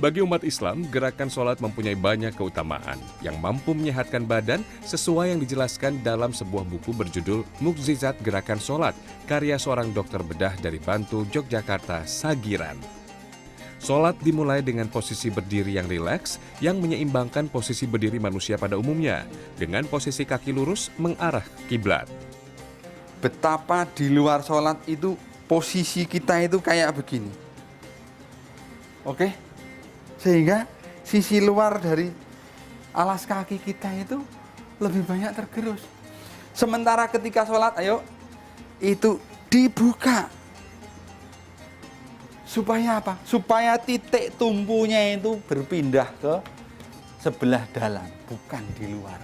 Bagi umat Islam, gerakan sholat mempunyai banyak keutamaan yang mampu menyehatkan badan sesuai yang dijelaskan dalam sebuah buku berjudul Mukjizat Gerakan Sholat, karya seorang dokter bedah dari Bantul, Yogyakarta, Sagiran. Sholat dimulai dengan posisi berdiri yang rileks yang menyeimbangkan posisi berdiri manusia pada umumnya dengan posisi kaki lurus mengarah kiblat. Betapa di luar sholat itu posisi kita itu kayak begini. Oke? Sehingga sisi luar dari alas kaki kita itu lebih banyak tergerus. Sementara ketika sholat, ayo, itu dibuka. Supaya apa? Supaya titik tumpunya itu berpindah ke sebelah dalam, bukan di luar.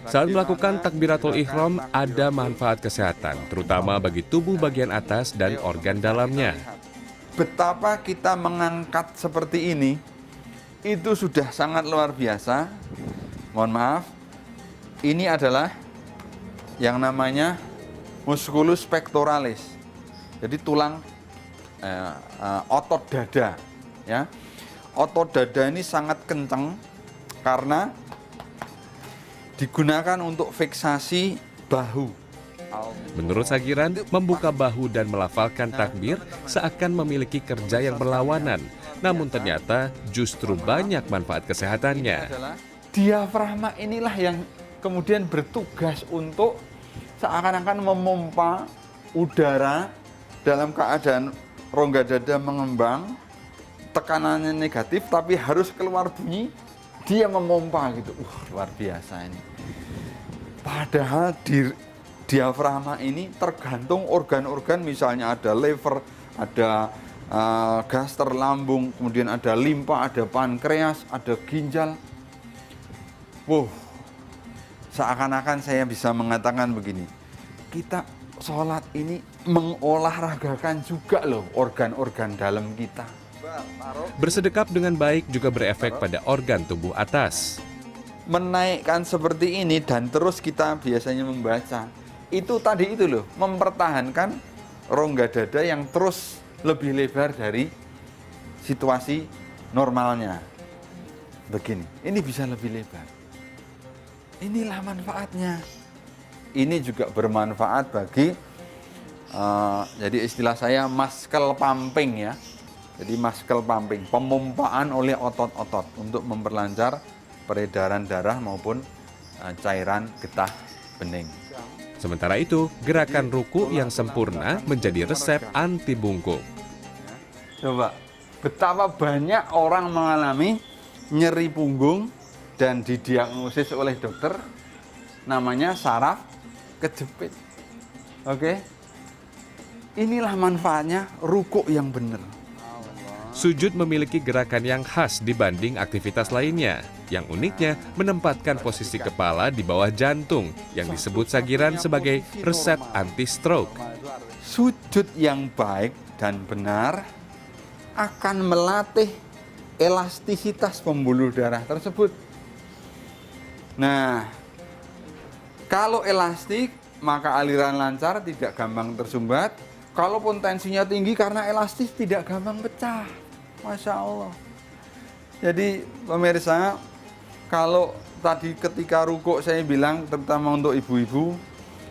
Saat melakukan takbiratul ihram, ada manfaat kesehatan, terutama bagi tubuh bagian atas dan organ dalamnya. Betapa kita mengangkat seperti ini, itu sudah sangat luar biasa. Mohon maaf, ini adalah yang namanya musculus pectoralis. Jadi tulang otot dada, ya. Otot dada ini sangat kencang karena digunakan untuk fiksasi bahu. Menurut Sagiran, membuka bahu dan melafalkan takbir seakan memiliki kerja yang berlawanan. Namun ternyata justru banyak manfaat kesehatannya. Diafragma inilah yang kemudian bertugas untuk seakan-akan memompa udara dalam keadaan rongga dada mengembang, tekanannya negatif tapi harus keluar bunyi, dia memompa gitu. Luar biasa ini. Padahal diafragma ini tergantung organ-organ, misalnya ada liver, ada gaster lambung, kemudian ada limpa, ada pankreas, ada ginjal. Wow, seakan-akan saya bisa mengatakan begini, kita sholat ini mengolahragakan juga loh organ-organ dalam kita. Bersedekap dengan baik juga berefek pada organ tubuh atas. Menaikkan seperti ini dan terus kita biasanya membaca, itu tadi itu loh, mempertahankan rongga dada yang terus lebih lebar dari situasi normalnya. Begini, ini bisa lebih lebar. Inilah manfaatnya. Ini juga bermanfaat bagi, jadi istilah saya muscle pumping ya. Jadi muscle pumping, pemompaan oleh otot-otot untuk memperlancar peredaran darah maupun cairan getah bening. Sementara itu, gerakan ruku yang sempurna menjadi resep anti bungkuk. Coba, betapa banyak orang mengalami nyeri punggung dan didiagnosis oleh dokter namanya saraf kejepit. Oke? Inilah manfaatnya ruku yang benar. Sujud memiliki gerakan yang khas dibanding aktivitas lainnya. Yang uniknya menempatkan posisi kepala di bawah jantung yang disebut Sagiran sebagai resep anti-stroke. Sujud yang baik dan benar akan melatih elastisitas pembuluh darah tersebut. Nah, kalau elastik maka aliran lancar, tidak gampang tersumbat. Kalaupun tensinya tinggi karena elastis tidak gampang pecah. Masya Allah. Jadi pemirsa, kalau tadi ketika rukuk saya bilang, terutama untuk ibu-ibu,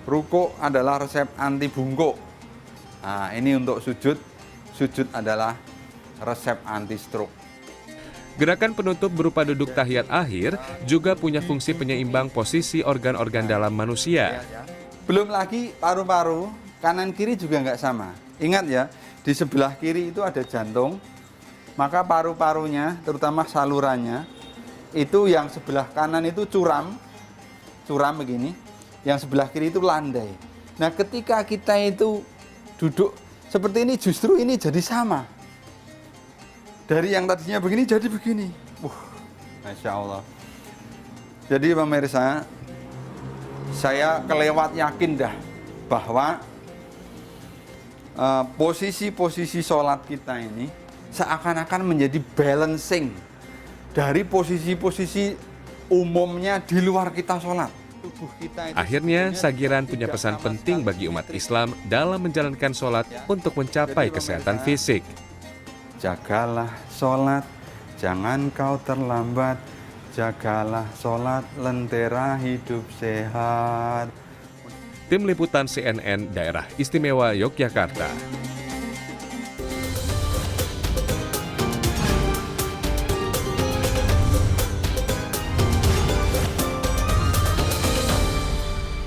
rukuk adalah resep anti bungkuk. Nah, ini untuk sujud, sujud adalah resep anti stroke. Gerakan penutup berupa duduk tahiyat akhir juga punya fungsi penyeimbang posisi organ-organ dalam manusia. Belum lagi paru-paru, kanan kiri juga nggak sama. Ingat ya, di sebelah kiri itu ada jantung, maka paru-parunya, terutama salurannya, itu yang sebelah kanan itu curam begini, yang sebelah kiri itu landai. Nah, ketika kita itu duduk seperti ini, justru ini jadi sama. Dari yang tadinya begini jadi begini. Masya Allah. Jadi pemirsa, saya kelewat yakin dah bahwa posisi-posisi sholat kita ini seakan-akan menjadi balancing dari posisi-posisi umumnya di luar kita sholat. Akhirnya, Sagiran punya pesan penting bagi umat Islam dalam menjalankan sholat untuk mencapai kesehatan fisik. Jagalah sholat jangan kau terlambat, jagalah sholat, lentera hidup sehat. Tim Liputan CNN Daerah Istimewa Yogyakarta.